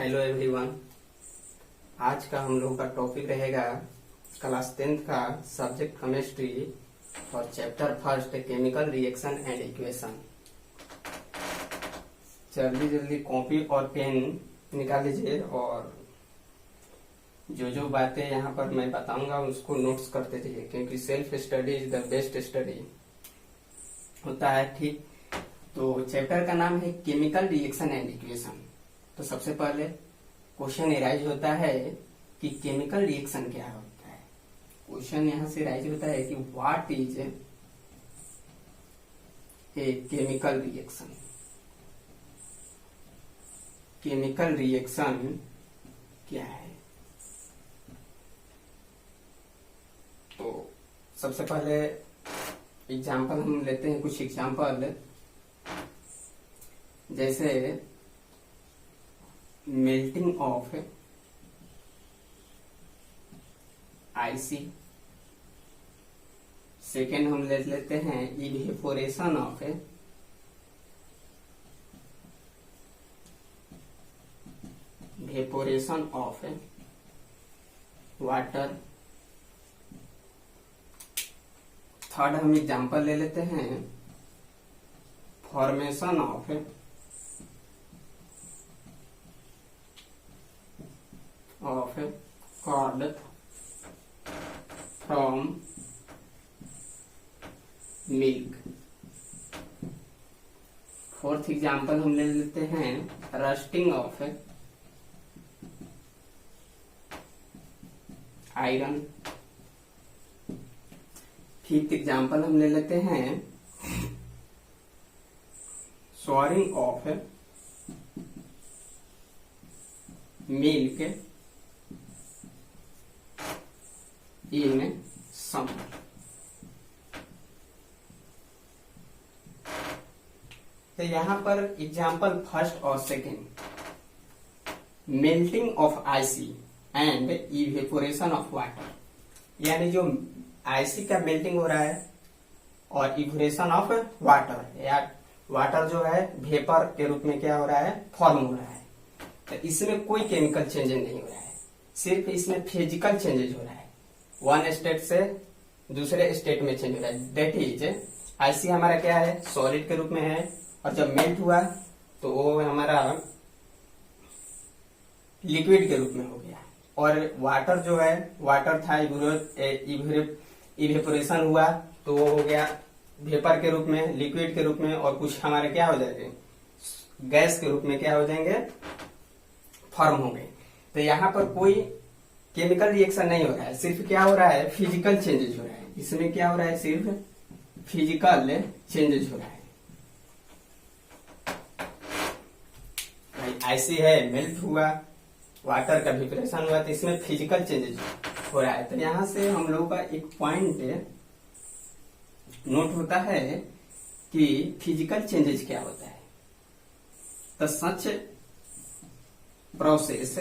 Hello everyone. आज का हम लोगों का टॉपिक रहेगा क्लास 10th का सब्जेक्ट केमिस्ट्री और chapter first chemical reaction and equation. जल्दी जल्दी कॉपी और पेन निकाल लीजिए और जो बातें यहाँ पर मैं बताऊंगा उसको नोट्स करते रहिए, क्योंकि self study is the best study होता है। ठीक, तो चैप्टर का नाम है केमिकल रिएक्शन एंड इक्वेशन। तो सबसे पहले क्वेश्चन एराइज होता है कि केमिकल रिएक्शन क्या होता है। क्वेश्चन यहां से एराइज होता है कि what is a chemical reaction. Chemical reaction क्या है? तो सबसे पहले एग्जाम्पल हम लेते हैं, कुछ एग्जाम्पल जैसे मेल्टिंग ऑफ आईसी। सेकेंड हम ले लेते हैं इवेपोरेशन ऑफ वाटर। थर्ड हम एग्जांपल ले लेते हैं formation of curd from milk. Fourth example हम ले लेते हैं rusting of iron. Fifth example हम ले लेते हैं souring of milk in summer. तो यहां पर एग्जांपल फर्स्ट और second, melting of ice and evaporation of water, यानी जो आईसी का मेल्टिंग हो रहा है और इवेपोरेशन ऑफ वाटर, या वाटर जो है वेपर के रूप में क्या हो रहा है, फॉर्म हो रहा है। तो इसमें कोई केमिकल चेंजेस नहीं हो रहा है, सिर्फ इसमें फिजिकल चेंजेस हो रहा है। वन स्टेट से दूसरे स्टेट में चेंज हो रहा है। दैट इज आईसी हमारा क्या है, सॉलिड के रूप में है, और जब मेल्ट हुआ तो वो हमारा लिक्विड के रूप में हो गया। और वाटर जो है, वाटर था इवेपोरेशन हुआ तो वो हो गया वेपर के रूप में, लिक्विड के रूप में, और कुछ हमारे क्या हो जाएंगे, गैस के रूप में क्या हो जाएंगे, फॉर्म होंगे। तो यहाँ पर कोई केमिकल रिएक्शन नहीं हो रहा है, सिर्फ क्या हो रहा है, फिजिकल चेंजेस हो रहा है। इसमें क्या हो रहा है, सिर्फ फिजिकल चेंजेस हो रहा है। आईसी है, मेल्ट हुआ, वाटर का वेपरेशन हुआ, तो इसमें फिजिकल चेंजेस हो रहा है। तो यहां से हम लोगों का एक पॉइंट नोट होता है कि फिजिकल चेंजेस क्या होता है। तो सच process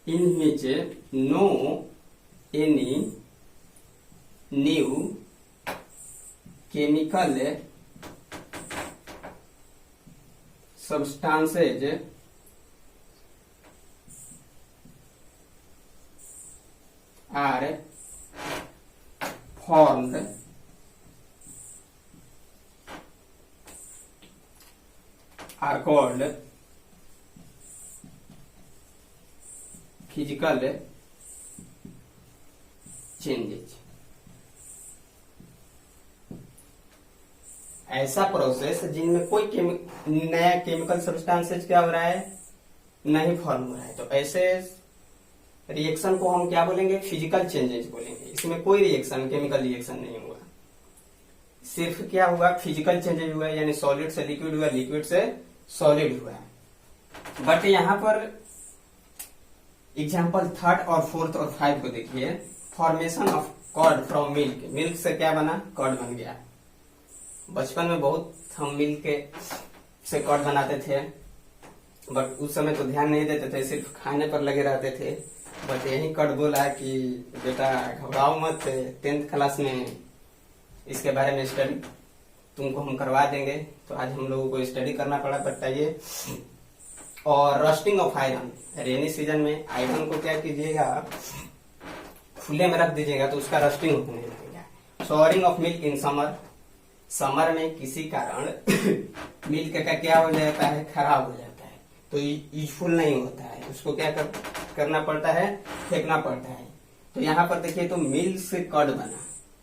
in which no any new chemical substances are formed are called physical changes। ऐसा प्रोसेस जिनमें कोई नया केमिकल सब्सटेंसेस क्या हो रहा है, नहीं फॉर्म हो रहा है, तो ऐसे रिएक्शन को हम क्या बोलेंगे, फिजिकल चेंजेस बोलेंगे। इसमें कोई रिएक्शन, केमिकल रिएक्शन नहीं हुआ, सिर्फ क्या हुआ, फिजिकल चेंजेस हुआ, यानी सॉलिड से लिक्विड हुआ, लिक्विड से सॉलिड हुआ। बट यहां पर एग्जांपल थर्ड और फोर्थ और 5 को देखिए। Formation of curd from milk, milk से क्या बना, कर्ड बन गया। बचपन में बहुत हम मिल्क से कर्ड बनाते थे, बट उस समय तो ध्यान नहीं देते थे, सिर्फ खाने पर लगे रहते थे। बट यही कट बोला कि बेटा घबराओ मत, 10th क्लास में इसके बारे में स्टडी तुमको हम करवा देंगे। तो आज हम लोगों को स्टडी करना पड़ा, बताइए। और rusting of iron, rainy season में आयरन को क्या कीजिएगा, खुले में रख दीजिएगा तो उसका रस्टिंग होने लगेगा। Showering of milk in summer, summer में किसी कारण मिल्क का क्या हो जाता है, खराब हो जाता है, तो यूजफुल नहीं होता है, उसको क्या करना पड़ता है, फेंकना पड़ता है। तो यहाँ पर देखिए तो मिल्क से कर्ड बना,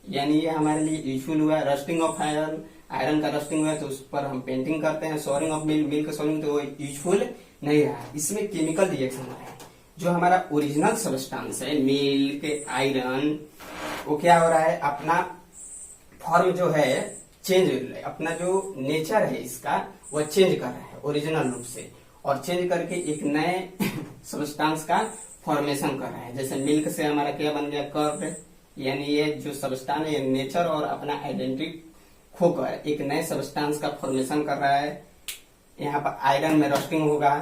यानी ये हमारे लिए यूजफुल हुआ। रस्टिंग ऑफ आयरन, आयरन का रस्टिंग हुआ तो उस पर हम पेंटिंग करते हैं। Showering of milk, milk showering तो यूजफुल नहीं रहा। इसमें केमिकल रिएक्शन हो रहा है, जो हमारा ओरिजिनल सब्सटेंस है मिल्क आयरन, वो क्या हो रहा है, अपना फॉर्म जो है चेंज, अपना जो नेचर है इसका वो चेंज कर रहा है ओरिजिनल रूप से, और चेंज करके एक नए सब्सटेंस का फॉर्मेशन कर रहा है। जैसे मिल्क से हमारा क्या बन गया, कर्ड, यानी ये जो सब्सटेंस है नेचर और अपना आइडेंटिटी खोकर एक नए सब्सटेंस का फॉर्मेशन कर रहा है। यहाँ पर आयरन में रस्टिंग होगा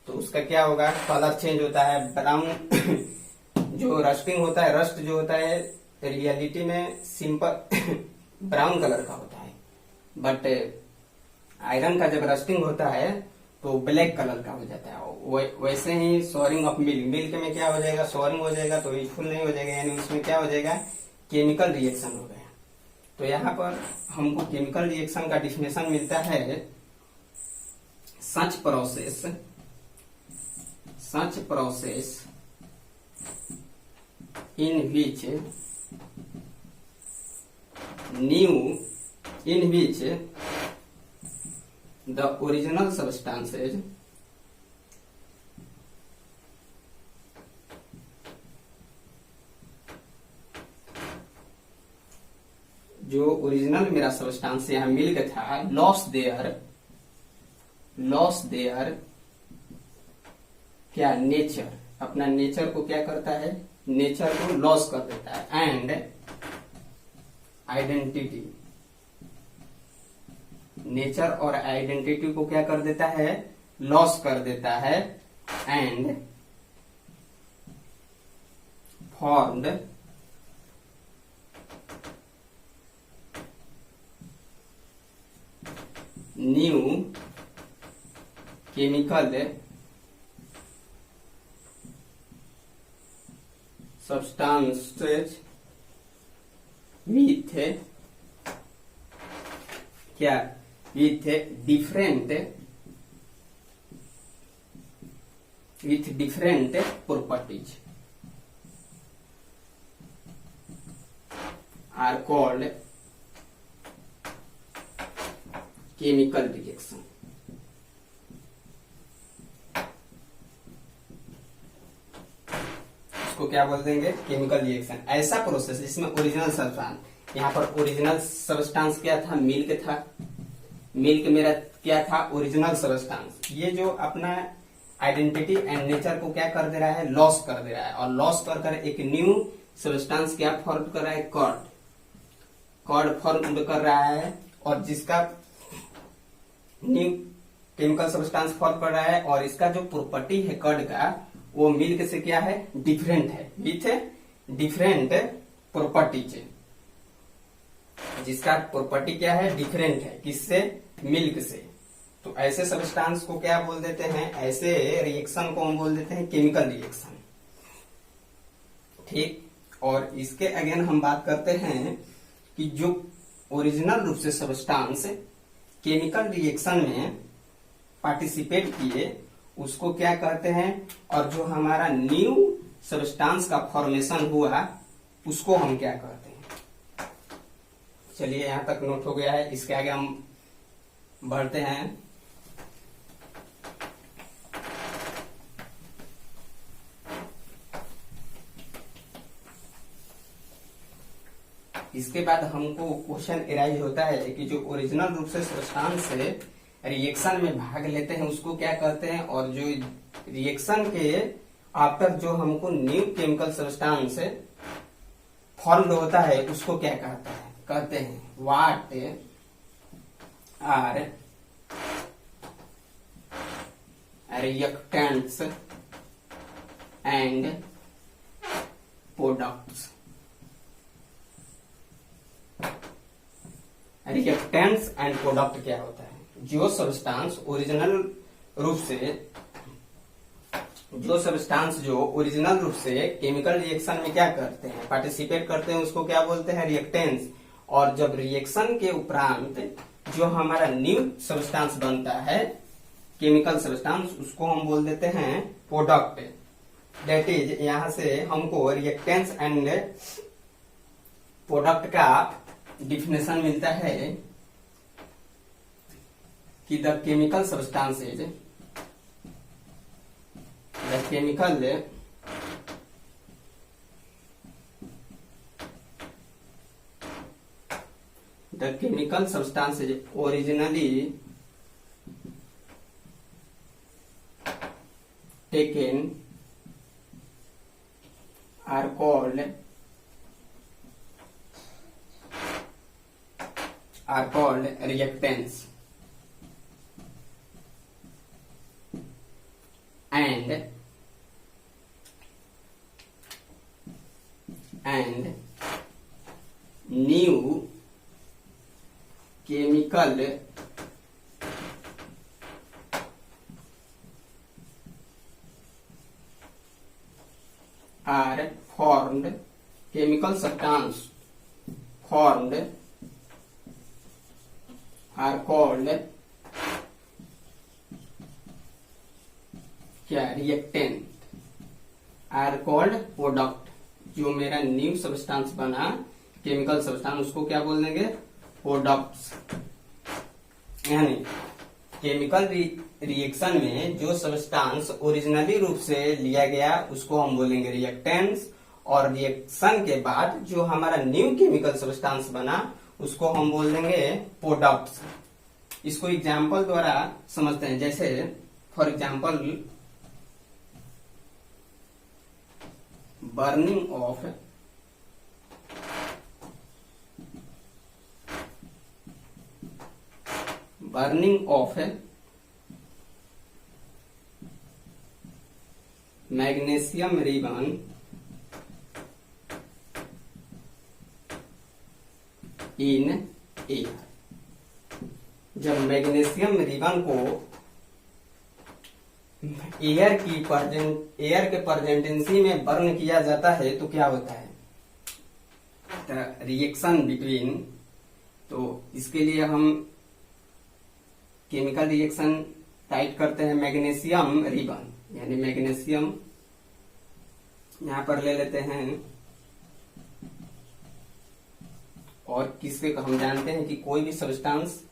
तो उसका क्या होगा, कलर चेंज होता है, ब्राउन। जो रस्टिंग होता है, रस्ट जो होता है रियलिटी में सिंपल ब्राउन कलर का होता है, बट आयरन का जब रस्टिंग होता है तो ब्लैक कलर का हो जाता है। वैसे ही शॉवरिंग ऑफ मिल्क, मिल्क में क्या हो जाएगा, शॉवरिंग हो जाएगा तो यूजफुल नहीं हो जाएगा, यानी उसमें क्या हो जाएगा, केमिकल रिएक्शन हो गया। तो यहाँ पर हमको केमिकल रिएक्शन का डिफिनेशन मिलता है, सच process in which the original substances जो ओरिजिनल मेरा सब्सटेंस यहाँ मिल्क था, लॉस देयर क्या, नेचर, अपना नेचर को क्या करता है, नेचर को लॉस कर देता है, एंड आइडेंटिटी, नेचर और आइडेंटिटी को क्या कर देता है, लॉस कर देता है, and formed new chemical substances with क्या, with different properties are called chemical reaction। इसको क्या बोल देंगे, केमिकल रिएक्शन। ऐसा प्रोसेस जिसमें ओरिजिनल सब्सटेंस, यहाँ पर ओरिजिनल सब्सटेंस क्या था, मिल्क था, मिल्क मेरा क्या था, ओरिजिनल सब्सटेंस, ये जो अपना आइडेंटिटी एंड नेचर को क्या कर दे रहा है, लॉस कर दे रहा है, और लॉस कर एक न्यू सब्सटेंस क्या फॉर्म कर रहा है, कर्ड फॉर्म कर रहा है, और जिसका न्यू केमिकल सब्सटेंस फॉर्म कर रहा है, और इसका जो प्रॉपर्टी है कर्ड का, वो मिल्क से क्या है, डिफरेंट है, विथ डिफरेंट प्रॉपर्टीज, जिसका प्रॉपर्टी क्या है, डिफरेंट है, किससे, मिल्क से। तो ऐसे सब्सटेंस को क्या बोल देते हैं, ऐसे रिएक्शन को हम बोल देते हैं केमिकल रिएक्शन। ठीक, और इसके अगेन हम बात करते हैं कि जो ओरिजिनल रूप से सब्सटेंस केमिकल रिएक्शन में पार्टिसिपेट किए उसको क्या कहते हैं, और जो हमारा न्यू सब्सटेंस का फॉर्मेशन हुआ उसको हम क्या कहते हैं। चलिए यहां तक नोट हो गया है, इसके आगे हम बढ़ते हैं। इसके बाद हमको क्वेश्चन एराइज होता है कि जो ओरिजिनल रूप से सब्सटेंस से रिएक्शन में भाग लेते हैं उसको क्या कहते हैं, और जो रिएक्शन के आफ्टर जो हमको न्यू केमिकल सब्सटेंस फॉर्म होता है उसको क्या कहते हैं, what are reactants and products. Reactants and product क्या होता है? जो सब्सटेंस ओरिजिनल रूप से केमिकल रिएक्शन में क्या करते हैं, पार्टिसिपेट करते हैं, उसको क्या बोलते हैं? रिएक्टेंट्स। और जब रिएक्शन के उपरांत जो हमारा न्यू सब्सटेंस बनता है, केमिकल सब्सटेंस, उसको हम बोल देते हैं प्रोडक्ट। दैट इज, यहां से हमको रिएक्टेंट्स एंड प्रोडक्ट का डिफिनेशन मिलता है कि the chemical substances, the chemical substances originally taken are called reactants, and new chemical are formed, chemical substance formed are called क्या? रिएक्टेंट। Are called product. जो मेरा न्यू सब्सटेंस बना chemical substance, उसको क्या बोल देंगे? प्रोडक्ट्स। यानी केमिकल रिएक्शन में जो सब्सटेंस ओरिजिनली रूप से लिया गया उसको हम बोलेंगे रिएक्टेंट्स, और रिएक्शन के बाद जो हमारा न्यू केमिकल सब्सटेंस बना उसको हम बोल देंगे प्रोडक्ट्स। इसको एग्जाम्पल द्वारा समझते हैं। जैसे for example, burning of magnesium ribbon in air. जब मैग्नीशियम रिबन को एयर के प्रेजेंटेंसी में बर्न किया जाता है तो क्या होता है? Reaction between. तो इसके लिए हम केमिकल रिएक्शन टाइप करते हैं मैग्नीशियम रिबन, यानी मैग्नीशियम यहां पर ले लेते हैं। और किसके हम जानते हैं कि कोई भी सब्सटेंस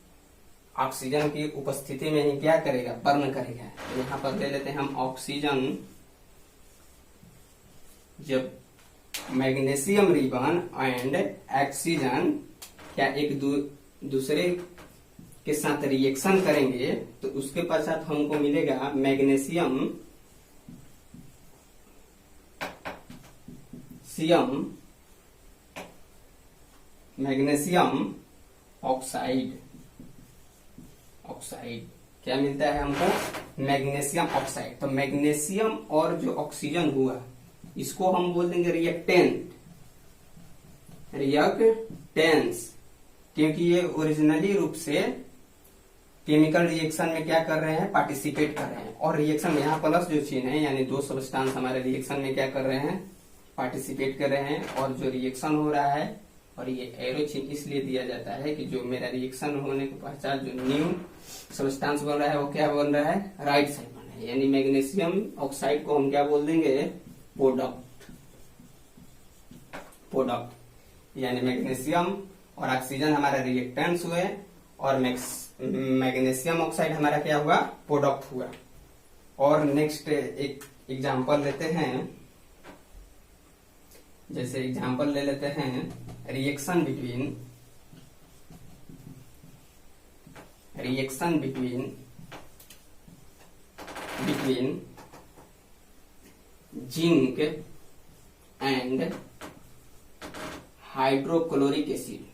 ऑक्सीजन की उपस्थिति में ही क्या करेगा? बर्न करेगा। तो यहां पर ले लेते हैं हम ऑक्सीजन। जब मैग्नीशियम रिबन एंड ऑक्सीजन क्या एक दूसरे के साथ रिएक्शन करेंगे तो उसके पश्चात हमको मिलेगा मैग्नीशियम ऑक्साइड। क्या मिलता है हमको? Magnesium oxide. तो मैग्नीशियम और जो ऑक्सीजन हुआ इसको हम बोल देंगे रिएक्टेंट्स, क्योंकि ये ओरिजिनली रूप से केमिकल रिएक्शन में क्या कर रहे हैं? पार्टिसिपेट कर रहे हैं। और रिएक्शन में यहाँ प्लस जो चिन्ह है, यानी दो सब्सटेंस हमारे रिएक्शन में क्या कर रहे हैं? पार्टिसिपेट कर रहे हैं। और जो रिएक्शन हो रहा है, और ये एरो चिन्ह इसलिए दिया जाता है कि जो मेरा रिएक्शन होने के पश्चात जो न्यू सब्सटेंस बन रहा है वो क्या बन रहा है? राइट साइड बन रहा है। यानी मैग्नीशियम ऑक्साइड को हम क्या बोल देंगे? प्रोडक्ट। यानी मैग्नीशियम और ऑक्सीजन हमारा रिएक्टेंट्स हुए और मैग्नीशियम ऑक्साइड हमारा क्या हुआ? प्रोडक्ट हुआ। और नेक्स्ट एक एग्जांपल लेते हैं। जैसे एग्जांपल ले लेते हैं reaction between zinc and hydrochloric acid.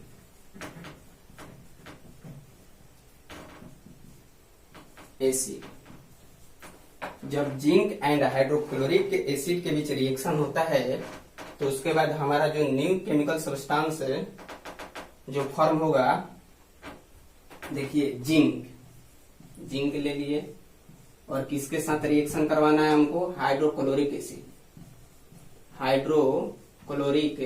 जब जिंक एंड हाइड्रोक्लोरिक एसिड के बीच रिएक्शन होता है तो उसके बाद हमारा जो न्यू केमिकल सब्सटेंस जो फॉर्म होगा, देखिए जिंक ले लिए, और किसके साथ रिएक्शन करवाना है हमको, हाइड्रोक्लोरिक एसिड, हाइड्रोक्लोरिक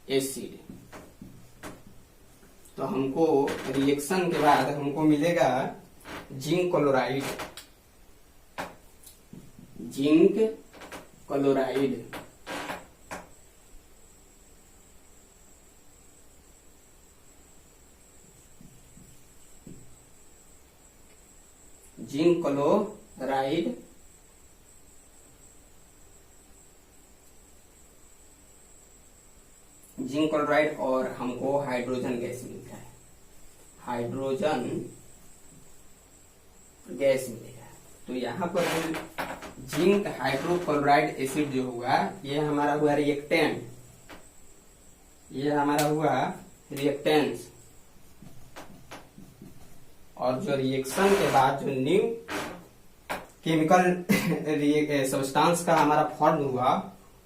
एसिड। तो हमको रिएक्शन के बाद हमको मिलेगा zinc chloride, zinc chloride. Zinc chloride और हमको हाइड्रोजन गैस मिलता है, हाइड्रोजन गैस मिलेगा। तो यहाँ पर जिंक हाइड्रोक्लोराइड एसिड जो हुआ, ये हमारा हुआ रिएक्टेंट, ये हमारा हुआ रिएक्टेंस। और जो रिएक्शन के बाद जो न्यू केमिकल सब्सटेंस का हमारा फॉर्म हुआ,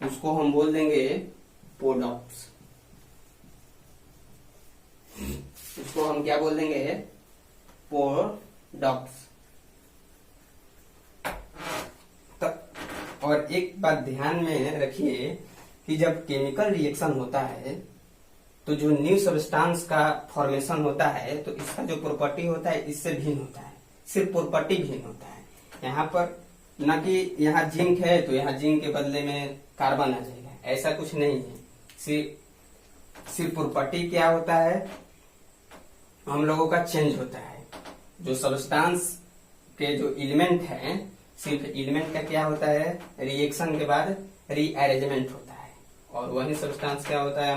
उसको हम बोल देंगे प्रोडक्ट्स। इसको हम क्या बोल देंगे, प्रोडक्ट्स। और एक बात ध्यान में रखिए कि जब केमिकल रिएक्शन होता है तो जो न्यू सब्सटेंस का फॉर्मेशन होता है, तो इसका जो प्रॉपर्टी होता है इससे भिन्न होता है, सिर्फ प्रॉपर्टी भिन्न होता है। यहाँ पर न कि यहाँ जिंक है तो यहाँ जिंक के बदले में कार्बन आ जाएगा, ऐसा कुछ नहीं है। सिर्फ प्रॉपर्टी क्या होता है, हम लोगों का चेंज होता है। जो सब्सटेंस के जो एलिमेंट हैं, सिर्फ एलिमेंट का क्या होता है, रिएक्शन के बाद रीअरेंजमेंट होता है, और वही सब्सटेंस क्या होता है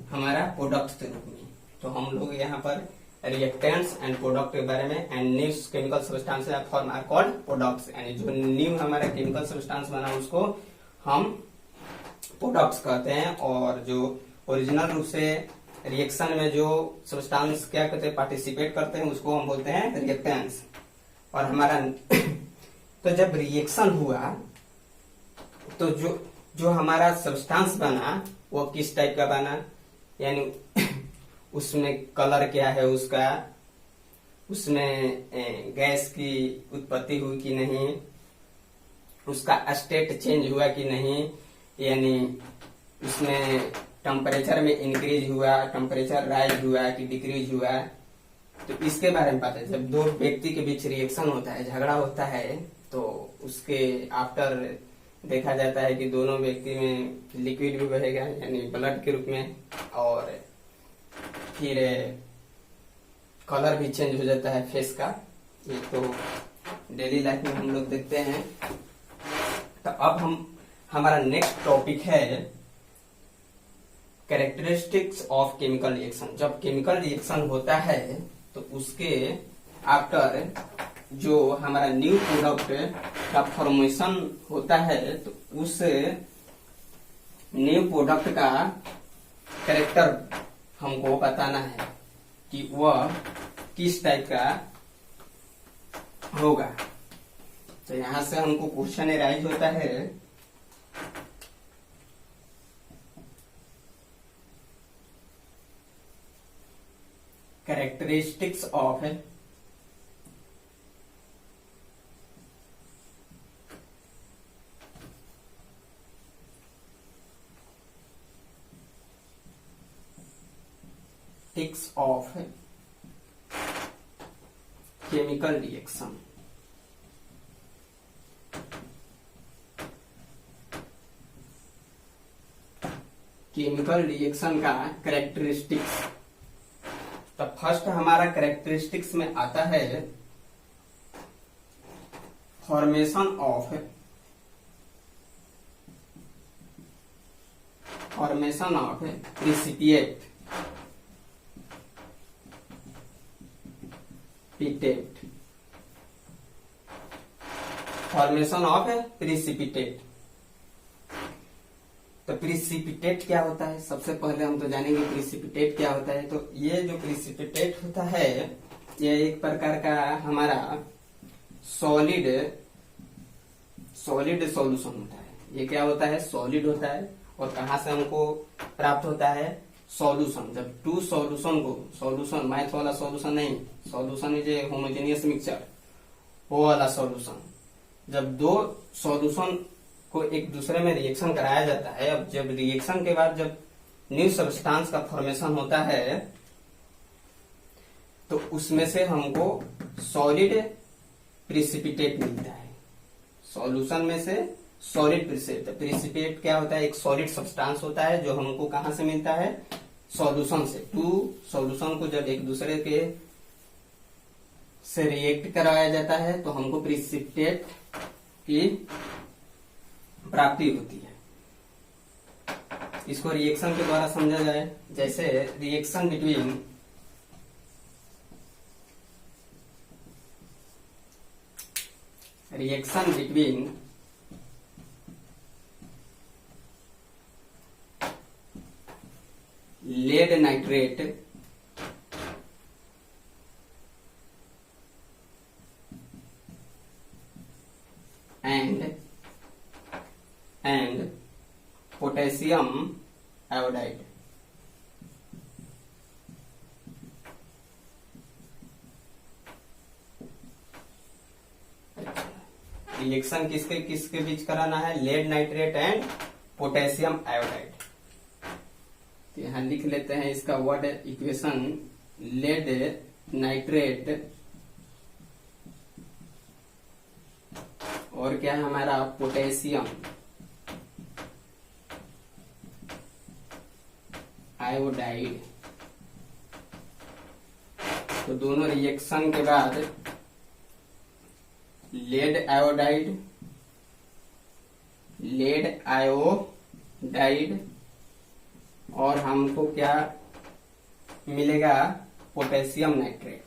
हमारा प्रोडक्ट के रूप में। तो हम लोग यहाँ पर रिएक्टेंट्स एंड प्रोडक्ट के बारे में, and new chemical substance form are called products, यानी जो न्यू हमारा केमिकल सब्सटेंस बना उसको हम प्रोडक्ट्स कहते हैं। और जो ओरिजिनल रूप से रिएक्शन में जो सब्सटेंस क्या कहते हैं, पार्टिसिपेट करते हैं, उसको हम बोलते हैं रिएक्टेंट्स। और हमारा तो जब रिएक्शन हुआ तो जो हमारा सब्सटेंस बना वो किस टाइप का बना, यानी उसमें कलर क्या है उसका, उसमें गैस की उत्पत्ति हुई कि नहीं, उसका स्टेट चेंज हुआ कि नहीं, यानी उसमें टेम्परेचर में इंक्रीज हुआ, टेम्परेचर राइज हुआ कि डिक्रीज हुआ। तो इसके बारे में पता है। जब दो व्यक्ति के बीच रिएक्शन होता है, झगड़ा होता है, तो उसके आफ्टर देखा जाता है कि दोनों व्यक्ति में लिक्विड भी बहेगा, यानी ब्लड के रूप में, और फिर कलर भी चेंज हो जाता है फेस का। ये तो डेली लाइफ में हम लोग देखते हैं। तो अब हमारा नेक्स्ट टॉपिक है कैरेक्टरिस्टिक्स ऑफ केमिकल रिएक्शन। जब केमिकल रिएक्शन होता है तो उसके आफ्टर जो हमारा न्यू प्रोडक्ट का फॉर्मेशन होता है, तो उस न्यू प्रोडक्ट का कैरेक्टर हमको बताना है कि वह किस टाइप का होगा। तो यहां से हमको क्वेश्चन एराइज होता है, characteristics of chemical reaction. Chemical reaction का कैरेक्टरिस्टिक्स। तो फर्स्ट हमारा कैरेक्टरिस्टिक्स में आता है formation of precipitate, formation of precipitate. तो प्रिसिपिटेट क्या होता है, सबसे पहले हम तो जानेंगे प्रिसिपिटेट क्या होता है। तो ये जो प्रिसिपिटेट होता है यह एक प्रकार का हमारा सॉलिड सॉल्यूशन होता है। ये क्या होता है? सॉलिड होता है। और कहाँ से हमको प्राप्त होता है? सॉल्यूशन। जब टू सॉल्यूशन को, सॉल्यूशन मैथ वाला सॉल्यूशन नहीं, solution is a homogeneous mixture, वो वाला सॉल्यूशन। जब दो सॉल्यूशन को एक दूसरे में रिएक्शन कराया जाता है, अब जब रिएक्शन के बाद जब न्यू सब्सटेंस का फॉर्मेशन होता है तो उसमें से हमको सॉलिड प्रिसिपिटेट मिलता है। सॉल्यूशन में से सॉलिड प्रिसिपिटेट क्या होता है? एक सॉलिड सब्सटेंस होता है जो हमको कहां से मिलता है? सॉल्यूशन से। टू सॉल्यूशन को जब एक दूसरे के से रिएक्ट कराया जाता है तो हमको प्रिसिपिटेट की प्राप्ति होती है। इसको रिएक्शन के द्वारा समझा जाए, जैसे reaction between lead nitrate and potassium iodide। Reaction किसके किसके बीच कराना है? Lead nitrate and potassium iodide. तो यहां लिख लेते हैं इसका वर्ड इक्वेशन। लेड नाइट्रेट और क्या है हमारा? Potassium iodide. तो दोनों रिएक्शन के बाद लेड आयोडाइड और हमको क्या मिलेगा? Potassium nitrate.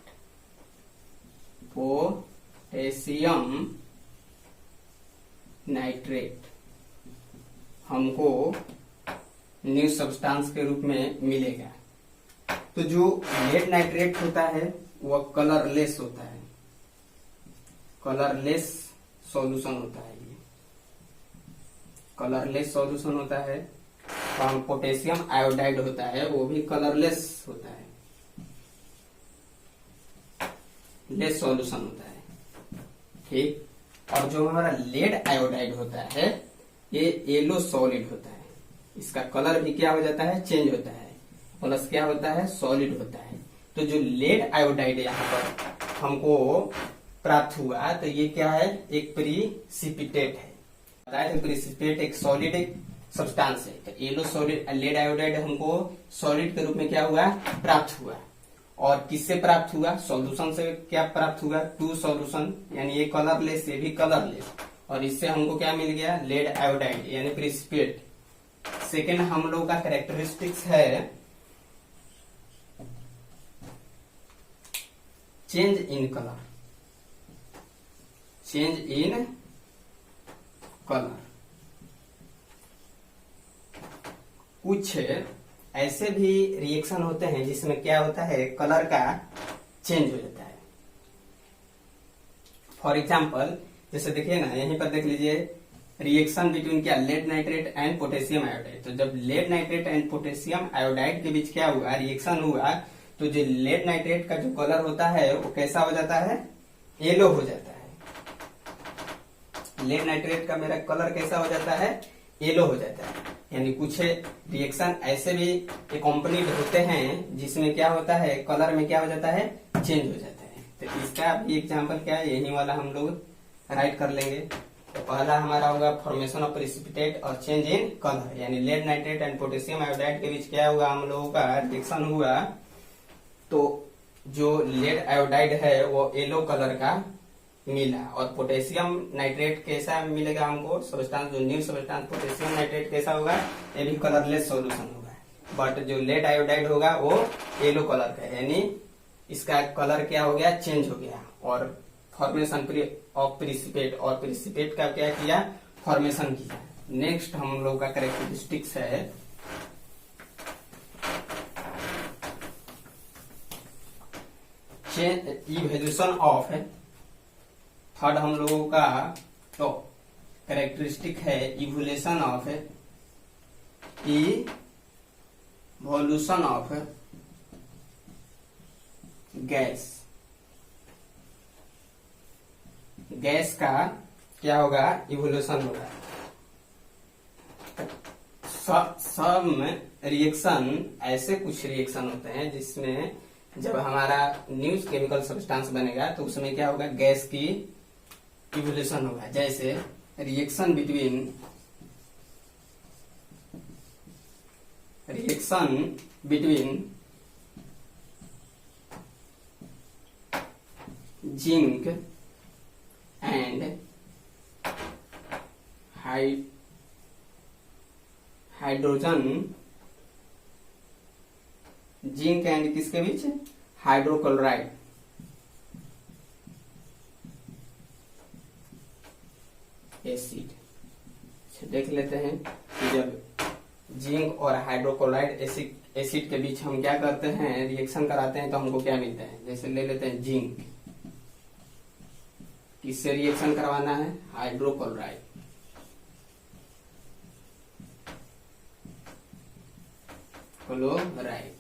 पोटेशियम नाइट्रेट हमको न्यू सब्सटेंस के रूप में मिलेगा। तो जो लेड नाइट्रेट होता है वह कलरलेस होता है, कलरलेस सॉल्यूशन होता है। ये कलरलेस सॉल्यूशन होता है। और पोटेशियम आयोडाइड होता है वो भी कलरलेस होता है, लेस सॉल्यूशन होता है। ठीक। और जो हमारा लेड आयोडाइड होता है ये येलो सॉलिड होता है। इसका कलर भी क्या हो जाता है? चेंज होता है। प्लस क्या होता है? सॉलिड होता है। तो जो लेड आयोडाइड यहाँ पर हमको प्राप्त हुआ तो ये क्या है? एक प्रिसिपिटेट है। बताया था प्रिसिपिटेट एक सॉलिड सब्सटेंस है। तो येलो सॉलिड लेड आयोडाइड हमको सॉलिड के रूप में क्या हुआ? प्राप्त हुआ। और किससे प्राप्त हुआ? सॉल्यूशन से। क्या प्राप्त हुआ? टू सॉल्यूशन, यानी ये कलरलेस, ये भी कलरलेस। और इससे हमको क्या मिल गया? लेड आयोडाइड यानी प्रिसिपिटेट। सेकेंड हम लोग का कैरेक्टरिस्टिक्स है change in colour. Change in colour. कुछ ऐसे भी रिएक्शन होते हैं जिसमें क्या होता है? कलर का चेंज हो जाता है। फॉर एग्जाम्पल जैसे देखिए ना, यहीं पर देख लीजिए रिएक्शन बिटवीन क्या? Lead nitrate and potassium iodide. तो जब lead nitrate and potassium iodide के बीच क्या हुआ? रिएक्शन हुआ। तो जो लेड नाइट्रेट का जो कलर होता है वो कैसा हो जाता है? येलो हो जाता है। लेड नाइट्रेट का मेरा कलर कैसा हो जाता है? येलो हो जाता है। यानी कुछ रिएक्शन ऐसे भी कंपोनेंट होते हैं जिसमें क्या होता है? कलर में क्या हो जाता है? चेंज हो जाता है। तो इसका भी एग्जांपल क्या है? यही वाला हम लोग राइट कर लेंगे। तो पहला हमारा होगा फॉर्मेशन ऑफ प्रिसिपिटेट और चेंज इन कलर, यानी lead nitrate and potassium iodide के बीच क्या हुआ? हम लोगों का रिएक्शन हुआ। तो जो लेड आयोडाइड है वो येलो कलर का मिला। और पोटेशियम नाइट्रेट कैसा मिलेगा हमको? सब्सटेंस, जो न्यू सब्सटेंस पोटेशियम नाइट्रेट कैसा होगा? ये भी कलरलेस सॉल्यूशन होगा। बट जो लेड आयोडाइड होगा वो येलो कलर का, यानी इसका कलर क्या हो गया? चेंज हो गया। और फॉर्मेशन ऑफ प्रिसिपिटेट, और प्रिसिपिटेट का क्या किया? फॉर्मेशन किया। नेक्स्ट हम लोग का कैरेक्टरिस्टिक्स है इवोल्यूशन ऑफ, थर्ड हम लोगों का तो कैरेक्टरिस्टिक है evolution of, evolution of gas. Gas का क्या होगा, इवोल्यूशन होगा। सम रिएक्शन, ऐसे कुछ रिएक्शन होते हैं जिसमें जब हमारा न्यू केमिकल सब्सटेंस बनेगा तो उसमें क्या होगा, गैस की इवोल्यूशन होगा। जैसे reaction between zinc and hydrogen, zinc and किसके बीच, हाइड्रोक्लोराइड। एसिड देख लेते हैं कि जब जिंक और हाइड्रोक्लोराइड एसिड के बीच हम क्या करते हैं, रिएक्शन कराते हैं तो हमको क्या मिलता है। जैसे ले लेते हैं जिंक, किससे रिएक्शन करवाना है, हाइड्रोक्लोराइड। क्लोराइड,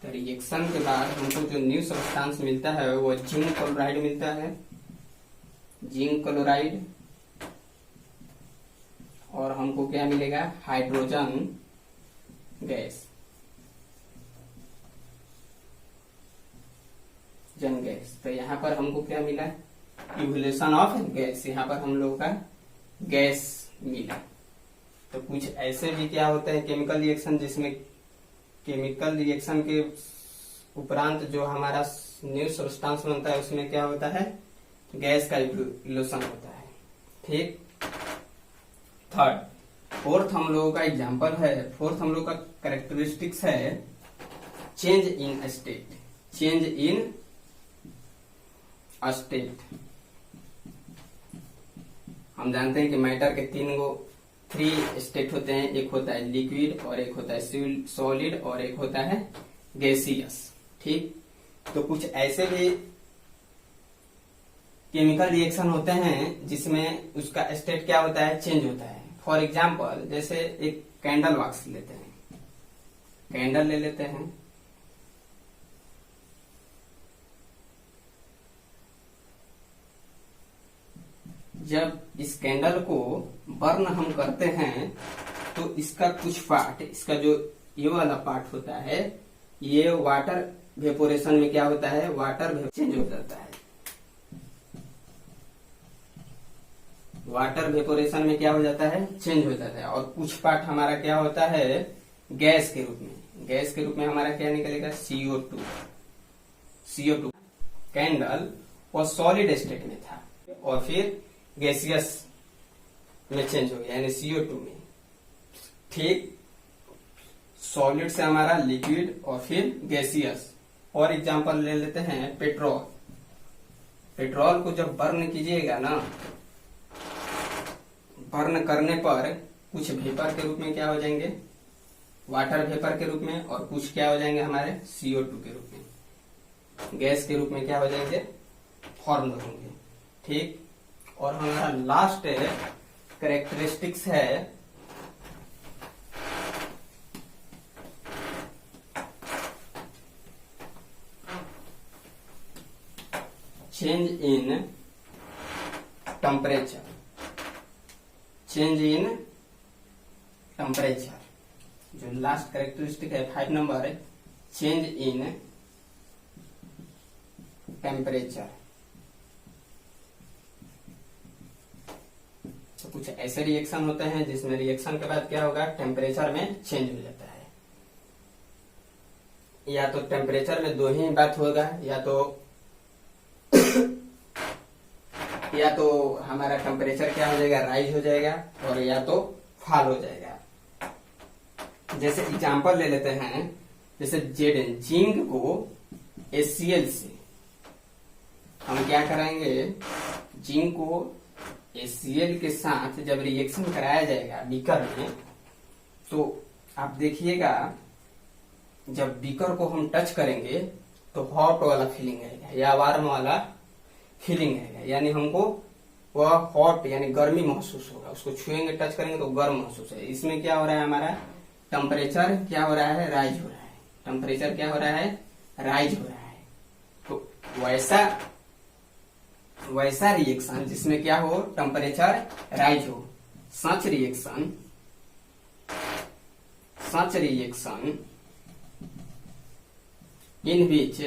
तो रिएक्शन के बाद हमको जो न्यू सब्सटेंस मिलता है वो जिंक क्लोराइड मिलता है, जिंक क्लोराइड। और हमको क्या मिलेगा, हाइड्रोजन गैस, जन गैस। तो यहाँ पर हमको क्या मिला, इवोल्यूशन ऑफ गैस, यहाँ पर हम लोग का गैस मिला। तो कुछ ऐसे भी क्या होते हैं केमिकल रिएक्शन, जिसमें केमिकल रिएक्शन के उपरांत जो हमारा न्यू सब्सटेंस बनता है उसमें क्या होता है, गैस का इवोल्यूशन होता है। ठीक, थर्ड, फोर्थ हम लोगों का एग्जांपल है, फोर्थ हम लोग का कैरेक्टरिस्टिक्स है change in state. Change in state, हम जानते हैं कि मैटर के थ्री स्टेट होते हैं, एक होता है लिक्विड और एक होता है सॉलिड और एक होता है गैसियस। ठीक, तो कुछ ऐसे भी केमिकल रिएक्शन होते हैं जिसमें उसका स्टेट क्या होता है, चेंज होता है। फॉर एग्जाम्पल, जैसे एक कैंडल वैक्स लेते हैं, कैंडल ले लेते हैं, जब इस कैंडल को बर्न हम करते हैं तो इसका कुछ पार्ट, इसका जो ये वाला पार्ट होता है, ये वाटर वेपोरेशन में क्या होता है, वाटर चेंज हो जाता है। वाटर वेपोरेशन में क्या हो जाता है, चेंज हो जाता है। और कुछ पार्ट हमारा क्या होता है, गैस के रूप में। गैस के रूप में हमारा क्या निकलेगा, CO2। CO2 कैंडल और सॉलिड स्टेट में था और फिर गैसियस में चेंज हो गया, यानी CO2 में। ठीक, सॉलिड से हमारा लिक्विड और फिर गैसियस। और एग्जांपल ले लेते हैं पेट्रोल। पेट्रोल को जब बर्न कीजिएगा ना, बर्न करने पर कुछ वेपर के रूप में क्या हो जाएंगे, वाटर वेपर के रूप में, और कुछ क्या हो जाएंगे हमारे CO2 के रूप में, गैस के रूप में क्या हो जाएंगे, फॉर्म होंगे। ठीक, और हमारा लास्ट कैरेक्टरिस्टिक्स है change in temperature. Change in temperature, जो लास्ट कैरेक्टरिस्टिक है 5 नंबर है, चेंज इन टेम्परेचर। तो कुछ ऐसे रिएक्शन होते हैं जिसमें रिएक्शन के बाद क्या होगा, टेम्परेचर में चेंज हो जाता है। या तो टेम्परेचर में दो ही बात होगा, या तो हमारा टेम्परेचर क्या हो जाएगा, राइज हो जाएगा, और या तो फॉल हो जाएगा। जैसे एग्जांपल ले लेते हैं, जैसे जेड, जिंक को HCl से हम क्या कराएंगे, जिंक को HCl के साथ जब रिएक्शन कराया जाएगा बीकर में, तो आप देखिएगा जब बीकर को हम टच करेंगे तो हॉट वाला फीलिंग रहेगा या वार्म वाला फीलिंग रहेगा, यानी हमको वह हॉट यानी गर्मी महसूस होगा, उसको छुएंगे टच करेंगे तो गर्म महसूस है। इसमें क्या हो रहा है, हमारा टेम्परेचर क्या हो रहा है, राइज हो रहा है, टेम्परेचर क्या हो रहा है, राइज हो रहा है। तो वैसा रिएक्शन जिसमें क्या हो, टेम्परेचर राइज हो, such reaction in which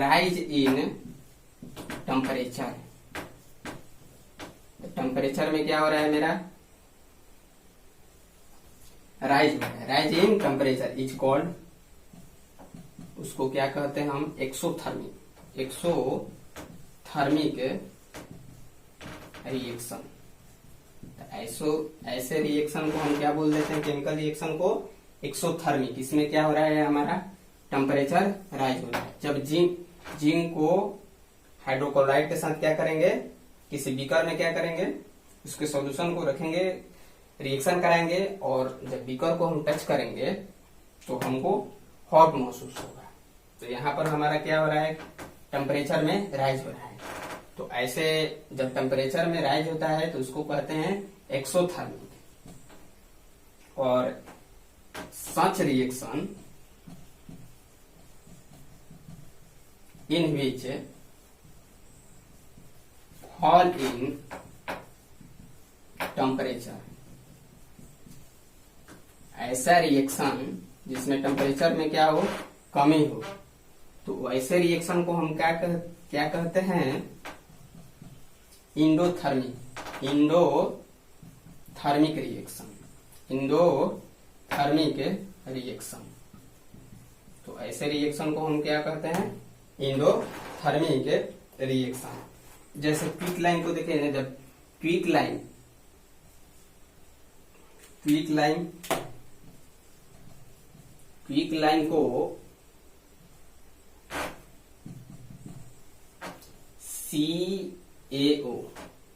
rise in temperature। Temperature में क्या हो रहा है, मेरा राइज हो रहा है, rise in temperature is called, उसको क्या कहते हैं हम, एक्सोथर्मिक रिएक्शन। ऐसे रिएक्शन को हम क्या बोल देते हैं, केमिकल रिएक्शन को एक्सोथर्मिक। इसमें क्या हो रहा है, हमारा टेम्परेचर राइज हो रहा है। जब जिंक को हाइड्रोक्लोराइड के साथ क्या करेंगे, किसी बीकर में क्या करेंगे, उसके सॉल्यूशन को रखेंगे, रिएक्शन कराएंगे, और जब बीकर को हम टच करेंगे तो हमको हॉट महसूस होगा। तो यहाँ पर हमारा क्या हो रहा है, टेम्परेचर में राइज हो रहा है। तो ऐसे जब टेम्परेचर में राइज होता है तो उसको कहते हैं एक्सोथर्मिक। और such reaction in which fall in temperature, ऐसा रिएक्शन जिसमें टेम्परेचर में क्या हो, कमी हो, तो ऐसे रिएक्शन को हम क्या कहते हैं, इंडोथर्मिक रिएक्शन। तो ऐसे रिएक्शन को हम क्या कहते हैं, इंडोथर्मिक रिएक्शन। जैसे क्विक लाइन को देखें ना, जब क्विक लाइन को CaO,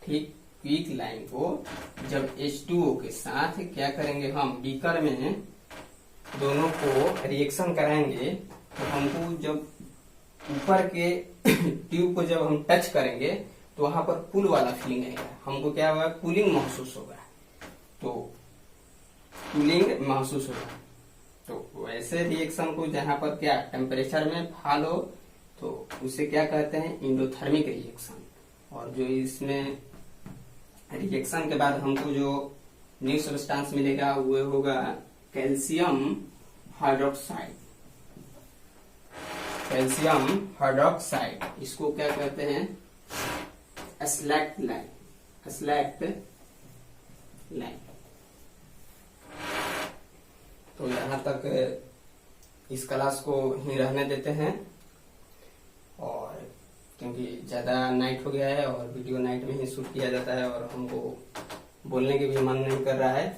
ठीक, क्विक लाइन को जब H2O के साथ क्या करेंगे, हम बीकर में दोनों को रिएक्शन कराएंगे, तो हमको जब ऊपर के ट्यूब को जब हम टच करेंगे तो वहां पर पुल वाला फीलिंग आएगा, हमको क्या होगा, कूलिंग महसूस होगा। तो कूलिंग महसूस होगा। तो वैसे रिएक्शन को जहां पर क्या टेम्परेचर में फॉल हो तो उसे क्या कहते हैं, इंडोथर्मिक रिएक्शन। और जो इसमें रिएक्शन के बाद हमको जो न्यू सब्सटेंस मिलेगा वो होगा कैल्शियम हाइड्रोक्साइड। इसको क्या कहते हैं, स्लैक्ट लाइन। तो यहाँ तक इस क्लास को ही रहने देते हैं, और क्योंकि ज्यादा नाइट हो गया है और वीडियो नाइट में ही शूट किया जाता है और हमको बोलने के भी मन नहीं कर रहा है।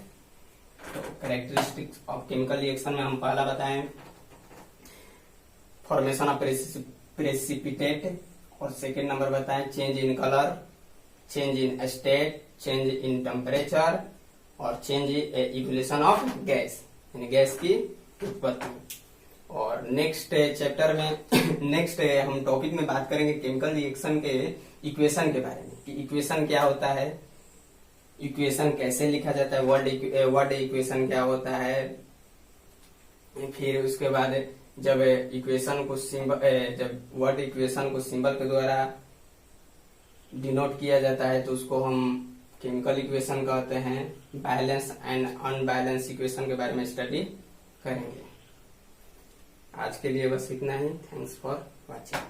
तो कैरेक्टरिस्टिक्स ऑफ केमिकल रिएक्शन में हम पहला बताएं फॉर्मेशन ऑफ प्रेसिपिटेट, और सेकेंड नंबर बताएं change in colour, change in state, change in temperature, और चेंज इवोल्यूशन ऑफ गैस, यानी गैस की उत्पत्ति। और नेक्स्ट चैप्टर में नेक्स्ट हम टॉपिक में बात करेंगे केमिकल रिएक्शन के इक्वेशन के बारे में, कि इक्वेशन क्या होता है, इक्वेशन कैसे लिखा जाता है, वर्ड इक्वेशन क्या होता है। फिर उसके बाद जब इक्वेशन को जब वर्ड इक्वेशन को सिंबल के द्वारा डिनोट किया जाता है तो उसको हम केमिकल इक्वेशन कहते हैं। बैलेंस एंड अनबैलेंस इक्वेशन के बारे में स्टडी करेंगे। आज के लिए बस इतना ही। Thanks for watching.